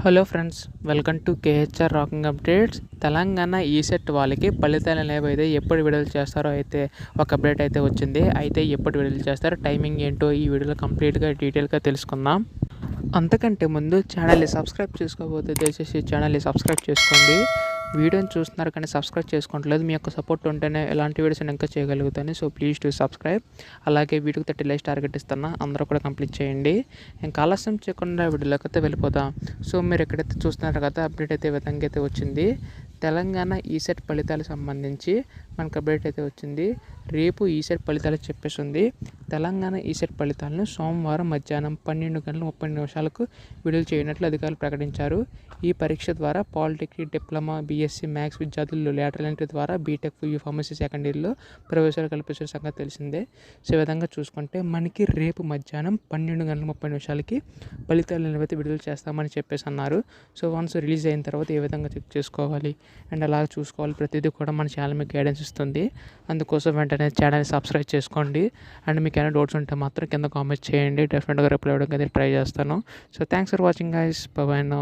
Hello friends, welcome to KHR rocking updates. Telangana ECET వాళ్ళకి ఫలితాలు అనేవి అయితే ఎప్పుడు విడుదల చేస్తారో అయితే ఒక అప్డేట్ అయితే వచ్చింది. అయితే ఎప్పుడు విడుదల చేస్తారో, టైమింగ్ ఏంటో ఈ వీడియోలో కంప్లీట్గా డీటెయిల్గా తెలుసుకుందాం. అంతకంటే ముందు ఛానల్ని సబ్స్క్రైబ్ చేసుకోకపోతే దయచేసి ఛానల్ని సబ్స్క్రైబ్ చేసుకోండి. వీడియోని చూస్తున్నారు కానీ సబ్స్క్రైబ్ చేసుకోవట్లేదు. మీ యొక్క సపోర్ట్ ఉంటేనే ఎలాంటి వీడియోస్ నేను ఇంకా చేయగలుగుతాను. So please to subscribe. అలాగే వీడియోకి 30 లైక్స్ టార్గెట్ ఇస్తున్నా, అందరూ కూడా కంప్లీట్ చేయండి. ఇంకా ఆలస్యం చేయకుండా వీడియోలోకి అయితే వెళ్ళిపోదాం. సో మీరు ఎక్కడైతే చూస్తున్నారు కదా, అప్డేట్ అయితే విధంగా అయితే వచ్చింది. తెలంగాణ ఈసెట్ ఫలితాలకు సంబంధించి మనకు అప్డేట్ అయితే వచ్చింది. రేపు ఈసెట్ ఫలితాలు చెప్పేసింది. తెలంగాణ ఈసెట్ ఫలితాలను సోమవారం మధ్యాహ్నం 12:30 విడుదల చేయనట్లు అధికారులు ప్రకటించారు. ఈ పరీక్ష ద్వారా పాలిటెక్నిక్, డిప్లొమా, బీఎస్సీ మ్యాథ్స్ విద్యార్థులు లేటరల్ ఎంట్రీ ద్వారా బీటెక్, ఫార్మసీ సెకండ్ ఇయర్లో ప్రవేశాలు కల్పించిన సంగతి తెలిసిందే. సో ఈ విధంగా చూసుకుంటే మనకి రేపు మధ్యాహ్నం 12:30 ఫలితాలు అనేవి విడుదల చేస్తామని చెప్పేసి అన్నారు. సో వన్స్ రిలీజ్ అయిన తర్వాత ఏ విధంగా చెక్ చేసుకోవాలి అండ్ అలా చూసుకోవాలి, ప్రతిదీ కూడా మన ఛానల్ మీకు గైడెన్స్ ఇస్తుంది. అందుకోసం వెంటనే ఛానల్ సబ్స్క్రైబ్ చేసుకోండి. అండ్ మీకు ఏమైనా డౌట్స్ ఉంటే మాత్రం కింద కామెంట్ చేయండి. డెఫినెట్గా రిప్లై ఇవ్వడానికి అయితే ట్రై చేస్తాను. So thanks for watching guys. By by now.